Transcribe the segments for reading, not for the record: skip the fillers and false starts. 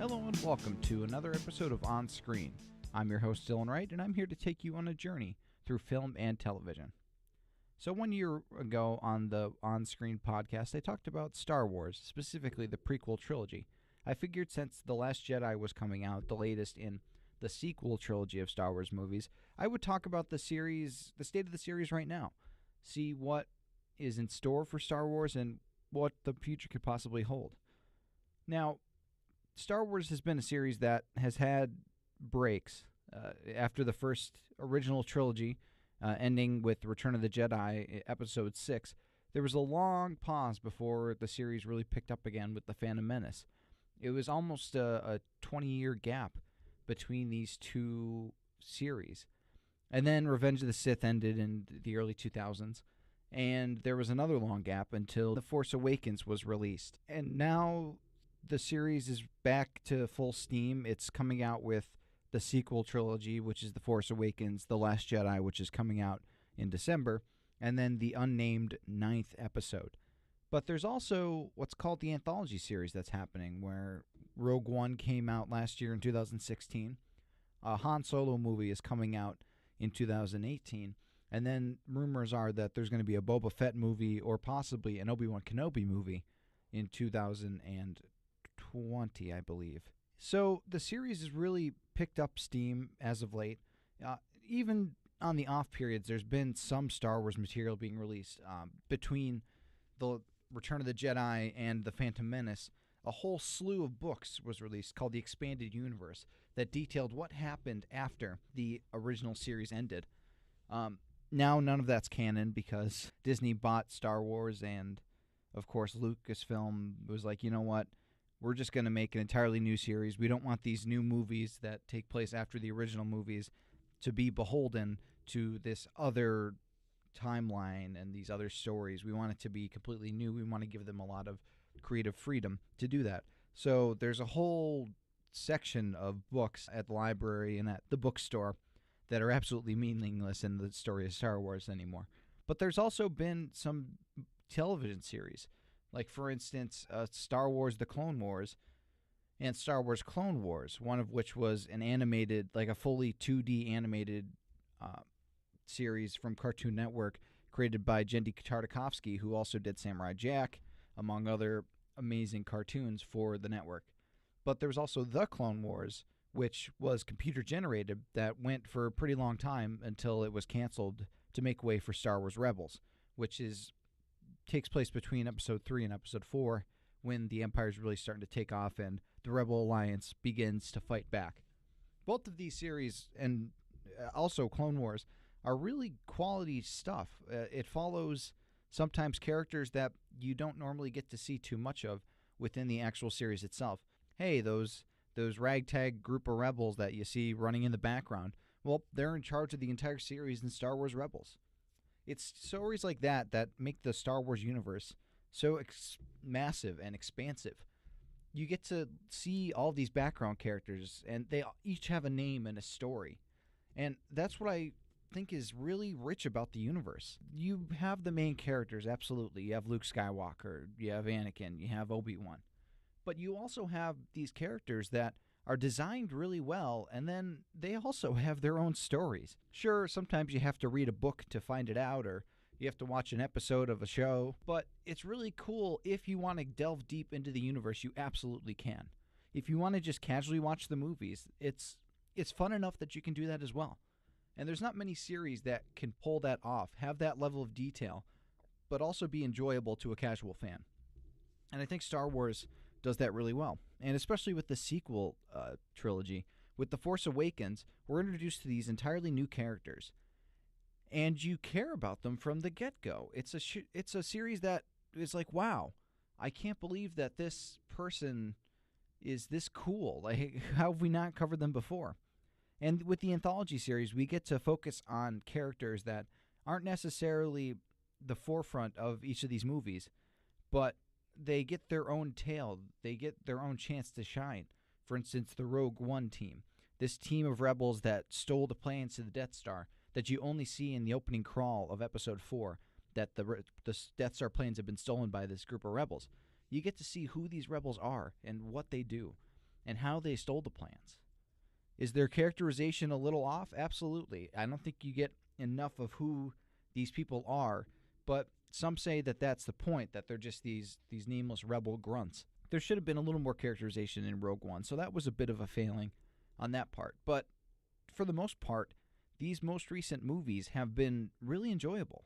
Hello and welcome to another episode of On Screen. I'm your host Dylan Wright, and I'm here to take you on a journey through film and television. So 1 year ago on the On Screen podcast, I talked about Star Wars, specifically the prequel trilogy. I figured since The Last Jedi was coming out, the latest in the sequel trilogy of Star Wars movies, I would talk about the series, the state of the series right now, see what is in store for Star Wars and what the future could possibly hold. Now, Star Wars has been a series that has had breaks. After the first original trilogy, ending with Return of the Jedi, Episode 6, there was a long pause before the series really picked up again with The Phantom Menace. It was almost a 20-year gap between these two series. And then Revenge of the Sith ended in the early 2000s, and there was another long gap until The Force Awakens was released. And now the series is back to full steam. It's coming out with the sequel trilogy, which is The Force Awakens, The Last Jedi, which is coming out in December, and then the unnamed 9th episode. But there's also what's called the anthology series that's happening, where Rogue One came out last year in 2016. A Han Solo movie is coming out in 2018. And then rumors are that there's going to be a Boba Fett movie or possibly an Obi-Wan Kenobi movie in 2020, I believe. So the series has really picked up steam as of late. Even on the off periods, there's been some Star Wars material being released. Between the Return of the Jedi and The Phantom Menace, a whole slew of books was released called The Expanded Universe that detailed what happened after the original series ended. Now none of that's canon because Disney bought Star Wars, and of course Lucasfilm was like, you know what, we're just going to make an entirely new series. We don't want these new movies that take place after the original movies to be beholden to this other timeline and these other stories. We want it to be completely new. We want to give them a lot of creative freedom to do that. So there's a whole section of books at the library and at the bookstore that are absolutely meaningless in the story of Star Wars anymore. But there's also been some television series, like for instance Star Wars The Clone Wars and Star Wars Clone Wars, one of which was an animated, like a fully 2D animated series from Cartoon Network created by Genndy Tartakovsky, who also did Samurai Jack, among other amazing cartoons for the network. But there was also The Clone Wars, which was computer generated, that went for a pretty long time until it was canceled to make way for Star Wars Rebels, which takes place between Episode 3 and Episode 4, when the Empire's really starting to take off and the Rebel Alliance begins to fight back. Both of these series, and also Clone Wars, are really quality stuff. It follows sometimes characters that you don't normally get to see too much of within the actual series itself. Hey, those ragtag group of rebels that you see running in the background, well, they're in charge of the entire series in Star Wars Rebels. It's stories like that that make the Star Wars universe so massive and expansive. You get to see all these background characters, and they each have a name and a story. And that's what I think is really rich about the universe. You have the main characters, absolutely. You have Luke Skywalker, you have Anakin, you have Obi-Wan. But you also have these characters that are designed really well, and then they also have their own stories. Sure, sometimes you have to read a book to find it out, or you have to watch an episode of a show, but it's really cool. If you want to delve deep into the universe, you absolutely can. If you want to just casually watch the movies, it's fun enough that you can do that as well. And there's not many series that can pull that off, have that level of detail, but also be enjoyable to a casual fan. And I think Star Wars does that really well. And especially with the sequel trilogy, with The Force Awakens, we're introduced to these entirely new characters. And you care about them from the get-go. It's a series that is like, wow, I can't believe that this person is this cool. Like, how have we not covered them before? And with the anthology series, we get to focus on characters that aren't necessarily the forefront of each of these movies, but they get their own tale. They get their own chance to shine. For instance, the Rogue One team, this team of rebels that stole the plans to the Death Star that you only see in the opening crawl of Episode 4, that the Death Star planes have been stolen by this group of rebels. You get to see who these rebels are and what they do. and how they stole the plans. Is their characterization a little off? Absolutely. I don't think you get enough of who these people are, but some say that that's the point, that they're just these nameless rebel grunts. There should have been a little more characterization in Rogue One, so that was a bit of a failing on that part. But for the most part, these most recent movies have been really enjoyable.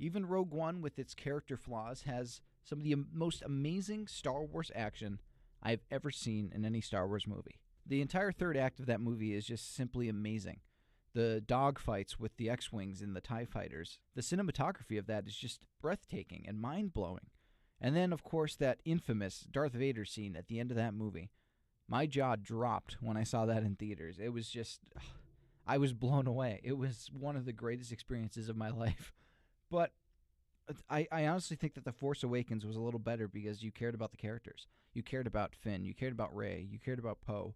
Even Rogue One, with its character flaws, has some of the most amazing Star Wars action I've ever seen in any Star Wars movie. The entire third act of that movie is just simply amazing. The dogfights with the X-Wings and the TIE fighters, the cinematography of that is just breathtaking and mind-blowing. And then, of course, that infamous Darth Vader scene at the end of that movie. My jaw dropped when I saw that in theaters. It was just, I was blown away. It was one of the greatest experiences of my life. But I honestly think that The Force Awakens was a little better because you cared about the characters. You cared about Finn. You cared about Rey. You cared about Poe.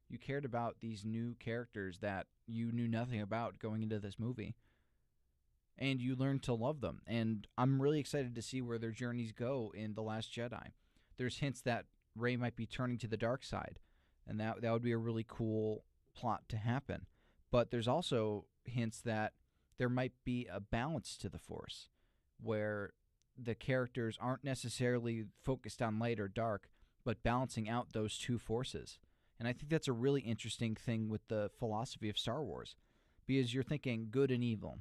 You cared about these new characters that you knew nothing about going into this movie. And you learned to love them. And I'm really excited to see where their journeys go in The Last Jedi. There's hints that Rey might be turning to the dark side, and that would be a really cool plot to happen. But there's also hints that there might be a balance to the Force, where the characters aren't necessarily focused on light or dark, but balancing out those two forces. And I think that's a really interesting thing with the philosophy of Star Wars, because you're thinking good and evil,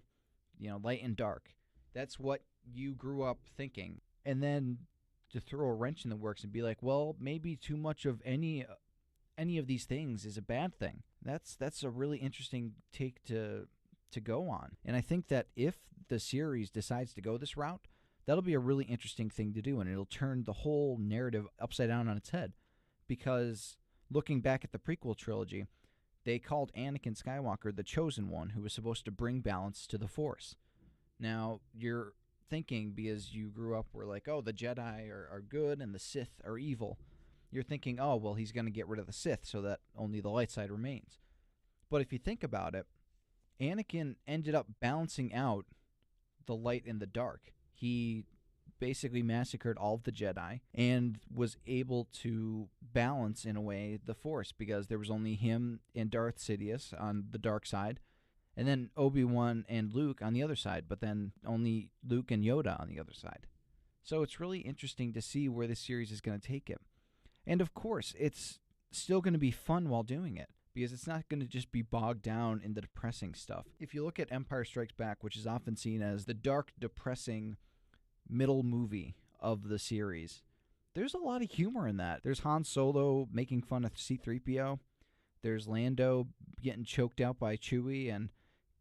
light and dark. That's what you grew up thinking. And then to throw a wrench in the works and be like, well, maybe too much of any of these things is a bad thing. That's a really interesting take to go on. And I think that if the series decides to go this route, that'll be a really interesting thing to do, and it'll turn the whole narrative upside down on its head. Because looking back at the prequel trilogy, they called Anakin Skywalker the Chosen One, who was supposed to bring balance to the Force. Now, you're thinking, because you grew up where like, oh, the Jedi are good and the Sith are evil. You're thinking, oh, well, he's going to get rid of the Sith so that only the light side remains. But if you think about it, Anakin ended up balancing out the light and the dark. He basically massacred all of the Jedi and was able to balance, in a way, the Force, because there was only him and Darth Sidious on the dark side, and then Obi-Wan and Luke on the other side, but then only Luke and Yoda on the other side. So it's really interesting to see where this series is going to take it. And of course, it's still going to be fun while doing it, because it's not going to just be bogged down in the depressing stuff. If you look at Empire Strikes Back, which is often seen as the dark, depressing middle movie of the series, there's a lot of humor in that. There's Han Solo making fun of C-3PO. There's Lando getting choked out by Chewie and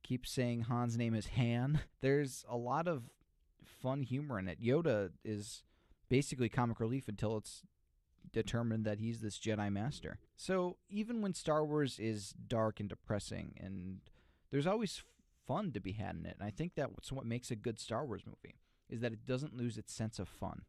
keeps saying Han's name is Han. There's a lot of fun humor in it. Yoda is basically comic relief until it's determined that he's this Jedi Master. So even when Star Wars is dark and depressing, and there's always fun to be had in it, and I think that's what makes a good Star Wars movie, is that it doesn't lose its sense of fun.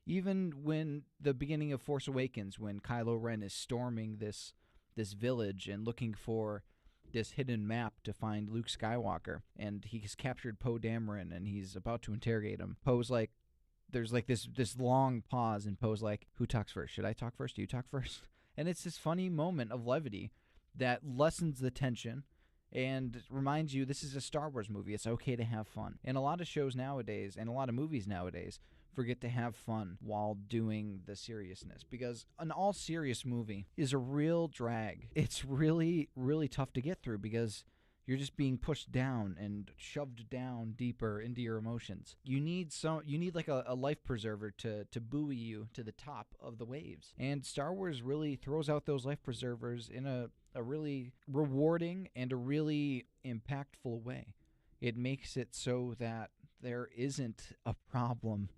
Even when the beginning of Force Awakens, when Kylo Ren is storming this village and looking for this hidden map to find Luke Skywalker, and he's captured Poe Dameron and he's about to interrogate him. Poe's like, there's like this long pause, and Poe's like, who talks first? Should I talk first? Do you talk first? And it's this funny moment of levity that lessens the tension and reminds you this is a Star Wars movie. It's okay to have fun. And a lot of shows nowadays and a lot of movies nowadays forget to have fun while doing the seriousness, because an all-serious movie is a real drag. It's really, really tough to get through because you're just being pushed down and shoved down deeper into your emotions. You need like a life preserver to buoy you to the top of the waves. And Star Wars really throws out those life preservers in a really rewarding and a really impactful way. It makes it so that there isn't a problem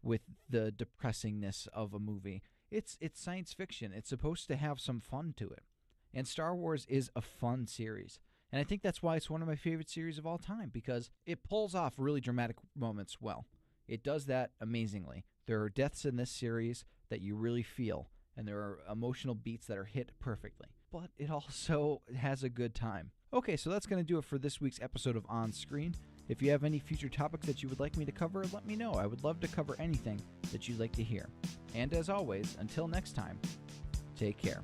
with the depressingness of a movie. It's science fiction. It's supposed to have some fun to it. And Star Wars is a fun series. And I think that's why it's one of my favorite series of all time, because it pulls off really dramatic moments well. It does that amazingly. There are deaths in this series that you really feel, and there are emotional beats that are hit perfectly. But it also has a good time. Okay, so that's going to do it for this week's episode of On Screen. If you have any future topics that you would like me to cover, let me know. I would love to cover anything that you'd like to hear. And as always, until next time, Take care.